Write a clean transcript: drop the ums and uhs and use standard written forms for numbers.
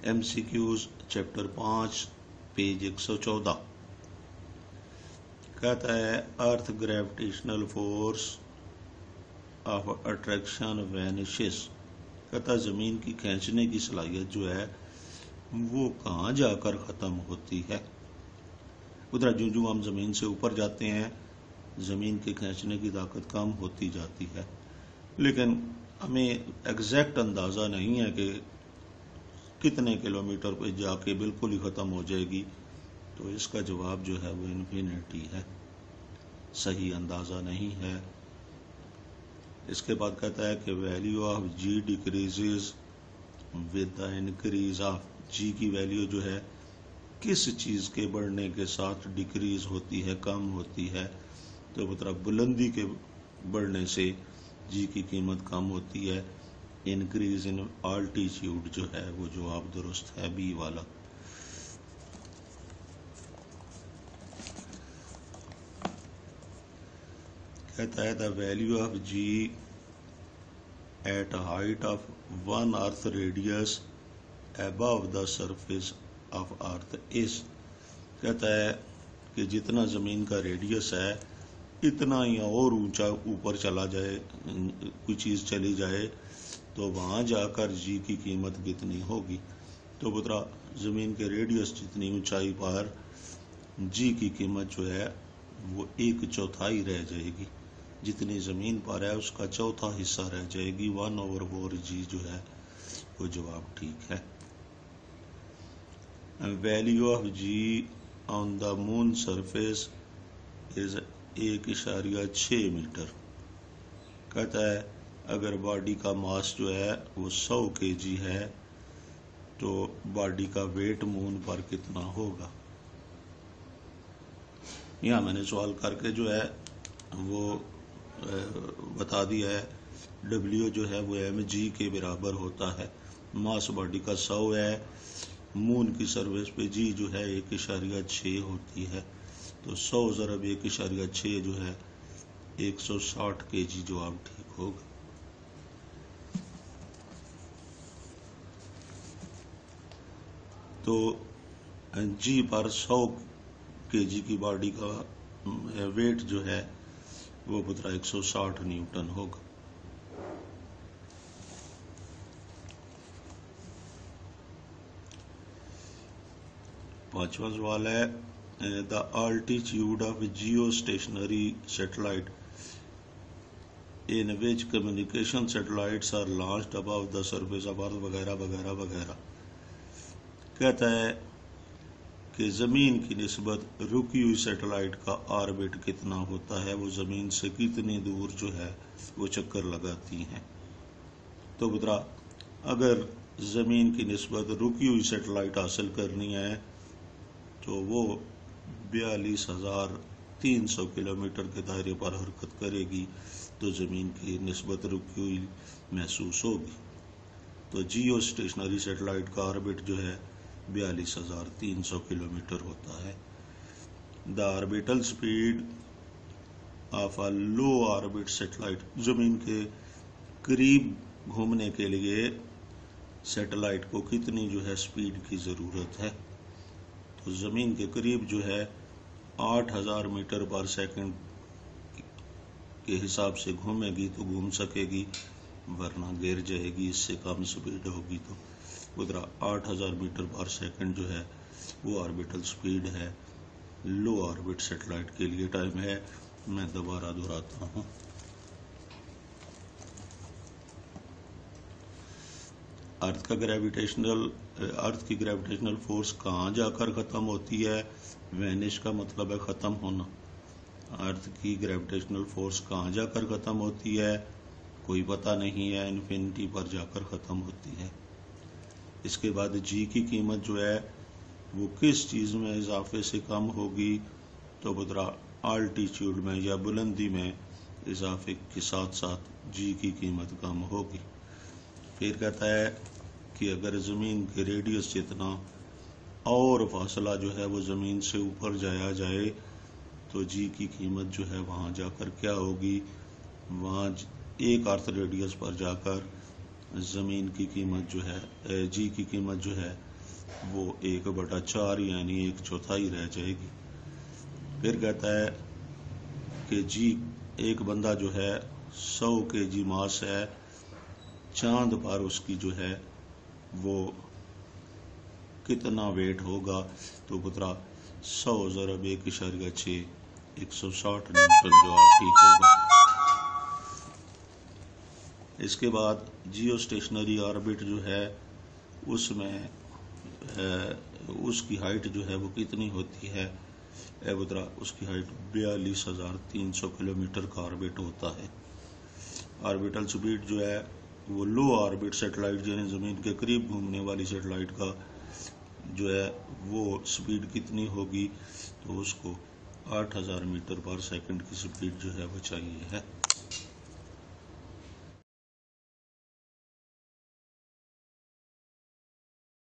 MCQs chapter 5 page 114 कहता है अर्थ gravitational force of attraction vanishes. कहता है जमीन की खींचने की सलाहियत जो है वो कहाँ जाकर खत्म होती है। उधर जो जो हम जमीन से ऊपर जाते हैं जमीन के खींचने की ताकत कम होती जाती है, लेकिन हमें एग्जैक्ट अंदाजा नहीं है कि कितने किलोमीटर पे जाके बिल्कुल ही खत्म हो जाएगी। तो इसका जवाब जो है वो इन्फिनिटी है, सही अंदाजा नहीं है। इसके बाद कहता है कि value of G decreases with the increase of G की वैल्यू जो है किस चीज के बढ़ने के साथ डिक्रीज होती है, कम होती है। तो मतलब बुलंदी के बढ़ने से जी की कीमत कम होती है। इंक्रीज इन आल्टीट्यूड जो है वो जवाब दुरुस्त है बी वाला। कहता है the value of G at height of one earth radius above the surface of earth is. कहता है कि जितना जमीन का रेडियस है इतना ही और ऊंचा ऊपर चला जाए, कोई चीज चली जाए तो वहां जाकर जी की कीमत कितनी होगी। तो पुत्रा जमीन के रेडियस जितनी ऊंचाई पर जी की कीमत जो है वो 1/4 रह जाएगी। जितनी जमीन पर है उसका चौथा हिस्सा रह जाएगी। 1/4 जी जो है वो जवाब ठीक है। Value of G on the moon surface is 1.6 metre. कहता है अगर बॉडी का मास जो है वो 100 kg है तो बॉडी का वेट मून पर कितना होगा। यहाँ मैंने सवाल करके जो है वो बता दिया है। W जो है वो mg के बराबर होता है। मास बॉडी का 100 है, मून की सरफेस पे जी जो है 1.6 होती है। तो 100 ज़रब 1.6 जो है 160 kg जवाब ठीक होगा। तो जी पर 100 kg की बॉडी का वेट जो है वो पुत्रा 160 न्यूटन होगा। पांचवा सवाल है the altitude of geostationary satellite in which communication satellites are launched above the surface of earth वगैरह वगैरह वगैरह। कहता है कि जमीन की निस्बत रुकी हुई सैटेलाइट का ऑर्बिट कितना होता है, वो जमीन से कितनी दूर जो है वो चक्कर लगाती हैं। तो पुत्रा अगर जमीन की निस्बत रुकी हुई सैटेलाइट हासिल करनी है तो वो 42,300 किलोमीटर के दायरे पर हरकत करेगी तो जमीन की निस्बत रुकी हुई महसूस होगी। तो जियो स्टेशनरी सैटेलाइट का ऑर्बिट जो है 42,300 किलोमीटर होता है। The orbital speed of a low orbit satellite, जमीन के करीब घूमने के लिए सैटेलाइट को कितनी जो है स्पीड की जरूरत है। तो जमीन के करीब जो है 8,000 मीटर पर सेकंड के हिसाब से घूमेगी तो घूम सकेगी, वरना गिर जाएगी। इससे कम स्पीड होगी तो उधर 8,000 मीटर पर सेकंड जो है वो ऑर्बिटल स्पीड है। लो ऑर्बिट सैटेलाइट के लिए टाइम है। मैं दोबारा दोहराता हूं। अर्थ की ग्रेविटेशनल फोर्स कहाँ जाकर खत्म होती है। वैनिश का मतलब है खत्म होना। अर्थ की ग्रेविटेशनल फोर्स कहाँ जाकर खत्म होती है कोई पता नहीं है, इन्फिनिटी पर जाकर खत्म होती है। इसके बाद जी की कीमत जो है वो किस चीज में इजाफे से कम होगी। तो पुत्रा आल्टीट्यूड में या बुलंदी में इजाफे के साथ साथ जी की कीमत कम होगी। फिर कहता है कि अगर जमीन के रेडियस जितना और फासला जो है वो जमीन से ऊपर जाया जाए तो जी की कीमत जो है वहां जाकर क्या होगी। वहां एक अर्थ रेडियस पर जाकर जमीन की कीमत जो है जी की कीमत जो है وہ 1/4 یعنی 1/4 رہ جائے گی۔ پھر کہتا ہے کہ جی ایک بندہ جو ہے 100 kg ماس ہے، چاند پر اس کی جو ہے وہ کتنا ویٹ ہوگا؟ تو پترا 100 ضرب 1.6 160 نیوٹن جواب ٹھیک ہوگا۔ اس کے بعد جیو اسٹیشنری آربٹ جو ہے اس میں اس کی ہائٹ جو ہے وہ کتنی ہوتی ہے؟ اے پترا اس کی ہائٹ 42,300 کلومیٹر کا آربٹ ہوتا ہے۔ آربٹل سپیڈ جو ہے وہ لو آربٹ سیٹلائٹ یعنی زمین کے قریب گھومنے والی سیٹلائٹ کا جو ہے وہ سپیڈ کتنی ہوگی؟ تو اس کو 8,000 میٹر پر سیکنڈ کی سپیڈ جو ہے وہ چاہیے ہے۔